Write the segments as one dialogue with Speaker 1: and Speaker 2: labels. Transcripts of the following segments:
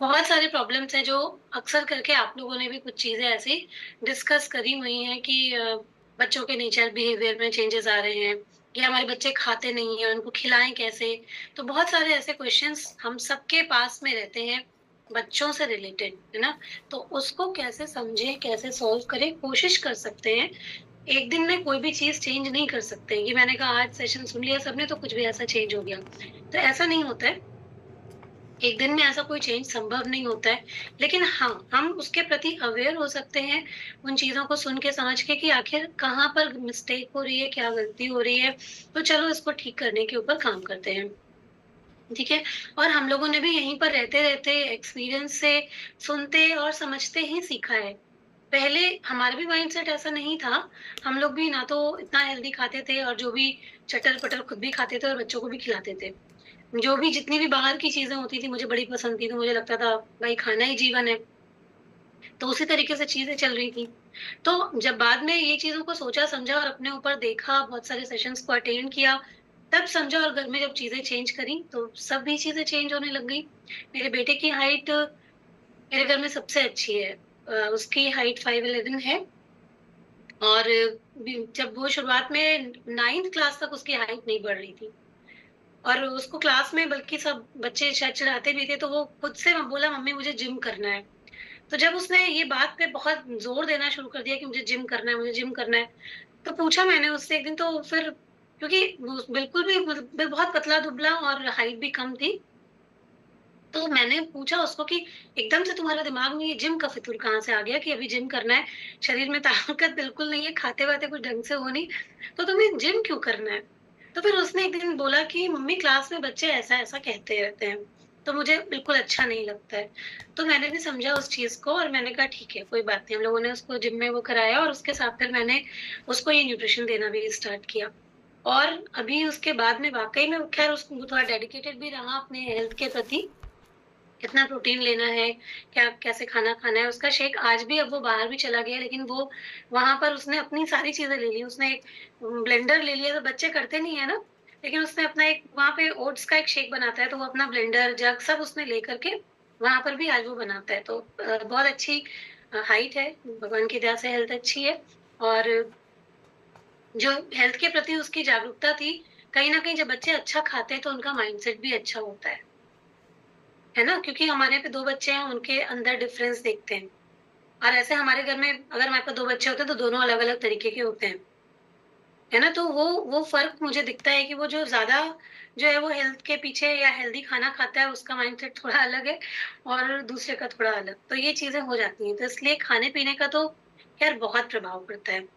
Speaker 1: बहुत सारे प्रॉब्लम्स हैं जो अक्सर करके आप लोगों ने भी कुछ चीज़ें ऐसी डिस्कस करी हुई हैं कि बच्चों के नेचर बिहेवियर में चेंजेस आ रहे हैं या हमारे बच्चे खाते नहीं हैं, उनको खिलाएँ कैसे? तो बहुत सारे ऐसे क्वेश्चंस हम सबके पास में रहते हैं, बच्चों से रिलेटेड, है ना? तो उसको कैसे समझें, कैसे सॉल्व करें, कोशिश कर सकते हैं। एक दिन में कोई भी चीज़ चेंज नहीं कर सकते हैं कि मैंने कहा आज सेशन सुन लिया सबने तो कुछ भी ऐसा चेंज हो गया। तो ऐसा नहीं होता है। एक दिन में ऐसा कोई चेंज संभव नहीं होता है। लेकिन हाँ, हम उसके प्रति अवेयर हो सकते हैं, उन चीज़ों को सुन के समझ के कि आखिर कहाँ पर मिस्टेक हो रही है, क्या गलती हो रही है, तो चलो इसको ठीक करने के ऊपर काम करते हैं, ठीक है? और हम लोगों ने भी यहीं पर रहते-रहते एक्सपीरियंस से सुनते और समझते ही सीखा है। पहले हमारा भी माइंडसेट ऐसा नहीं था, हम लोग भी ना तो इतना हेल्दी खाते थे और जो भी चटर-पटर खुद भी खाते थे और बच्चों को भी खिलाते थे। जो भी जितनी भी बाहर की चीज़ें होती थी मुझे बड़ी पसंद थी, तो मुझे लगता था भाई खाना ही जीवन है, तो उसी तरीके से चीज़ें चल रही थी। तो जब बाद में ये चीज़ों को सोचा समझा और अपने ऊपर देखा, बहुत सारे सेशंस को अटेंड किया, तब समझा और घर में जब चीज़ें चेंज करी, तो सभी चीज़ें चेंज होने लग गई। मेरे बेटे की हाइट मेरे घर में सबसे अच्छी है। उसकी हाइट 5'11" है और जब वो शुरुआत में 9th क्लास तक उसकी हाइट नहीं बढ़ रही थी। और उसको क्लास में बल्कि सब बच्चे शायद चिढ़ाते भी थे, तो वो खुद से बोला मम्मी मुझे जिम करना है। तो जब उसने ये बात पे बहुत ज़ोर देना शुरू कर दिया कि मुझे जिम करना है, मुझे जिम करना है, तो पूछा मैंने उससे एक दिन तो फिर क्योंकि वो बिल्कुल भी मतलब बहुत पतला-दुबला और हाइट भी कम थी, तो मैंने पूछा उसको कि एकदम से तुम्हारे दिमाग में ये जिम का फितूर कहाँ से आ गया कि अभी जिम करना है? शरीर में ताकत बिल्कुल नहीं है, खाते-वाते कुछ ढंग से हो नहीं, तो तुम्हें जिम क्यों करना है? तो फिर उसने एक दिन बोला कि मम्मी क्लास में बच्चे ऐसा-ऐसा कहते रहते हैं, तो मुझे बिल्कुल अच्छा नहीं लगता है। तो मैंने भी समझा उस चीज़ को और मैंने कहा ठीक है, कोई बात नहीं। हम लोगों ने उसको जिम में वो कराया और उसके साथ फिर मैंने उसको ये न्यूट्रिशन देना भी स्टार्ट किया। और अभी उसके बाद में वाक़ई में ख़ैर उसको वो थोड़ा डेडिकेटेड भी रहा अपने हेल्थ के प्रति कितना प्रोटीन लेना है, क्या कैसे खाना खाना है, उसका शेक आज भी अब वो बाहर भी चला गया लेकिन वो वहाँ पर उसने अपनी सारी चीज़ें ले ली। उसने एक ब्लेंडर ले लिया, तो बच्चे करते नहीं है ना, लेकिन उसने अपना एक वहाँ पे ओट्स का एक शेक बनाता है, तो वो अपना ब्लेंडर, जग सब उसने लेकर के वहाँ पर भी आज वो बनाता है। तो बहुत अच्छी हाइट है, भगवान की दया से हेल्थ अच्छी है और जो हेल्थ के प्रति उसकी जागरूकता थी, कहीं न कहीं जब बच्चे अच्छा खाते हैं, तो उनका माइंडसेट भी अच्छा होता है ना? क्योंकि हमारे यहाँ पे 2 बच्चे हैं, उनके अंदर डिफरेंस देखते हैं और ऐसे हमारे घर में अगर हमारे पास 2 बच्चे होते हैं, तो दोनों अलग-अलग तरीके के होते हैं, है ना? तो वो फ़र्क मुझे दिखता है कि वो जो ज़्यादा जो है वो हेल्थ के पीछे या हेल्दी खाना खाता है, उसका माइंडसेट थोड़ा अलग है और दूसरे का थोड़ा अलग। तो ये चीज़ें हो जाती हैं, तो इसलिए खाने-पीने का तो ख़ैर बहुत प्रभाव पड़ता है।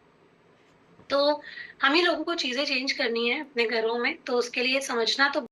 Speaker 1: तो हम ही लोगों को चीज़ें चेंज करनी है अपने घरों में, तो उसके लिए समझना तो